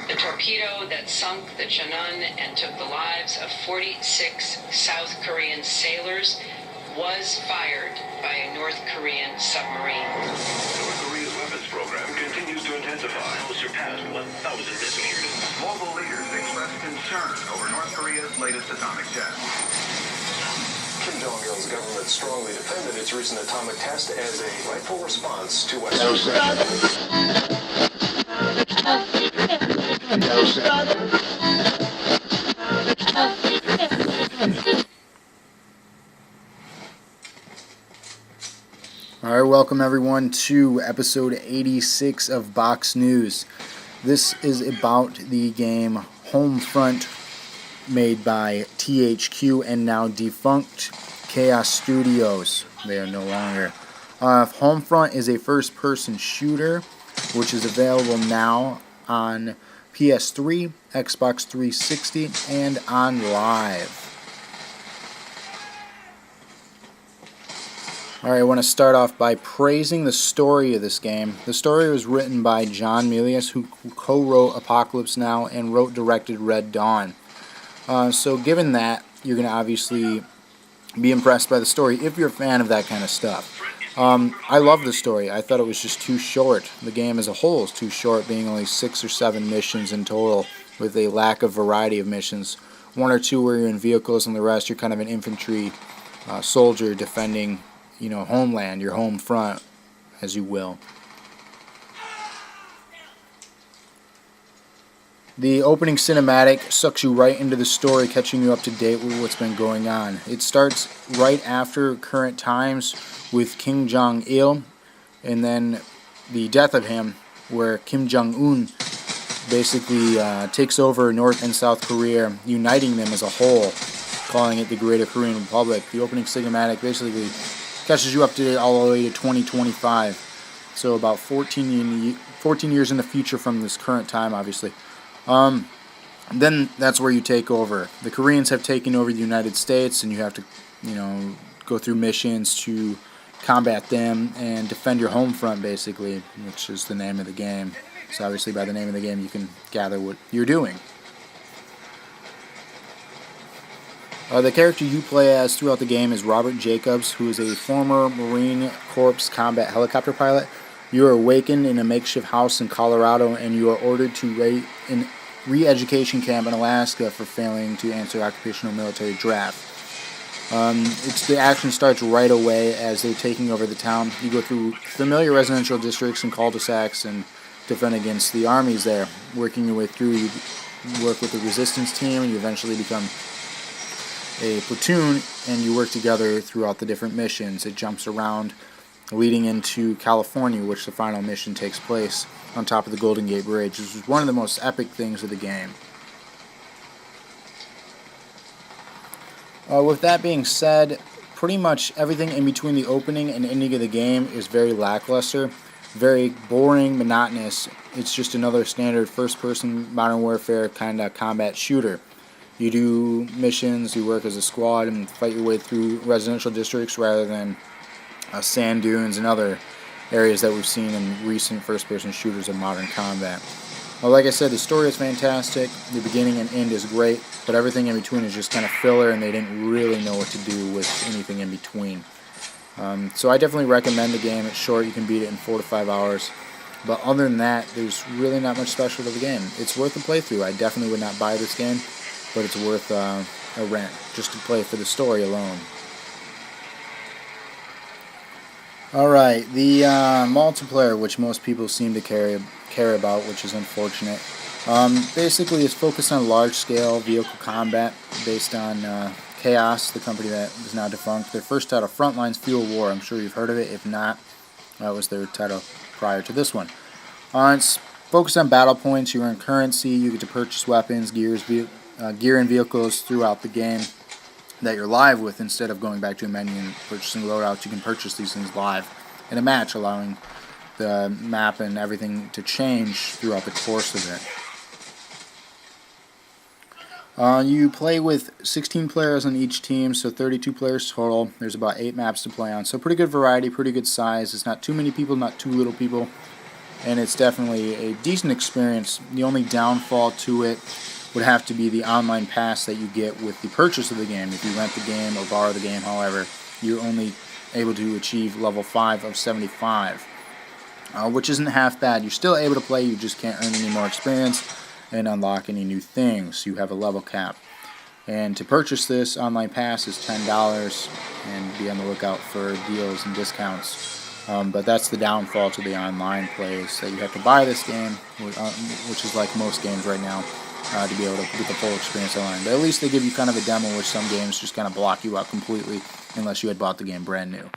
The torpedo that sunk the Cheonan and took the lives of 46 South Korean sailors was fired by a North Korean submarine. North Korea's weapons program continues to intensify. Surpassed 1,000 missiles. Global leaders expressed concern over North Korea's latest atomic test. Kim Jong-il's government strongly defended its recent atomic test as a rightful response to Western pressure. Alright, welcome everyone to episode 86 of Box News. This is about the game Homefront, made by THQ and now defunct Chaos Studios. They are no longer. Homefront is a first-person shooter, which is available now on PS3, Xbox 360, and on Live. Alright, I want to start off by praising the story of this game. The story was written by John Milius, who co-wrote Apocalypse Now and directed Red Dawn. So given that, you're going to obviously be impressed by the story if you're a fan of that kind of stuff. I love the story. I thought it was just too short. The game as a whole is too short, being only 6 or 7 missions in total, with a lack of variety of missions. 1 or 2 where you're in vehicles, and the rest you're kind of an infantry soldier defending, homeland, your home front, as you will. The opening cinematic sucks you right into the story, catching you up to date with what's been going on. It starts right after current times with Kim Jong-il, and then the death of him, where Kim Jong-un basically takes over North and South Korea, uniting them as a whole, calling it the Greater Korean Republic. The opening cinematic basically catches you up to date all the way to 2025, so about 14 years in the future from this current time, obviously. Then that's where you take over. The Koreans have taken over the United States, and you have to, go through missions to combat them and defend your home front, basically, which is the name of the game. So obviously by the name of the game you can gather what you're doing. The character you play as throughout the game is Robert Jacobs, who is a former Marine Corps combat helicopter pilot. You are awakened in a makeshift house in Colorado, and you are ordered to an re-education camp in Alaska for failing to answer occupational military draft. The action starts right away as they're taking over the town. You go through familiar residential districts and cul-de-sacs and defend against the armies there. Working your way through, you work with the resistance team, and you eventually become a platoon, and you work together throughout the different missions. It jumps around, leading into California, which the final mission takes place on top of the Golden Gate Bridge. This is one of the most epic things of the game. With that being said, pretty much everything in between the opening and ending of the game is very lackluster, very boring, monotonous. It's just another standard first-person Modern Warfare kind of combat shooter. You do missions, you work as a squad, and fight your way through residential districts rather than sand dunes and other areas that we've seen in recent first-person shooters of modern combat. Well, like I said, the story is fantastic, the beginning and end is great, but everything in between is just kind of filler, and they didn't really know what to do with anything in between. So I definitely recommend the game. It's short, you can beat it in 4 to 5 hours. But other than that, there's really not much special to the game. It's worth a playthrough. I definitely would not buy this game, but it's worth a rent, just to play for the story alone. Alright, the multiplayer, which most people seem to care about, which is unfortunate, basically is focused on large-scale vehicle combat based on Chaos, the company that is now defunct. Their first title, Frontlines Fuel War. I'm sure you've heard of it. If not, that was their title prior to this one. It's focused on battle points. You earn currency. You get to purchase weapons, gear and vehicles throughout the game that you're live with. Instead of going back to a menu and purchasing loadouts, you can purchase these things live in a match, allowing the map and everything to change throughout the course of it. You play with 16 players on each team, so 32 players total. There's about 8 maps to play on, so pretty good variety, pretty good size. It's not too many people, not too little people. and it's definitely a decent experience. The only downfall to it would have to be the online pass that you get with the purchase of the game. If you rent the game or borrow the game, however, you're only able to achieve level 5 of 75, which isn't half bad. You're still able to play, you just can't earn any more experience and unlock any new things. You have a level cap. And to purchase this online pass is $10, and be on the lookout for deals and discounts. But that's the downfall to the online plays, that you have to buy this game, which is like most games right now, to be able to get the full experience online. But at least they give you kind of a demo, which some games just kind of block you out completely unless you had bought the game brand new.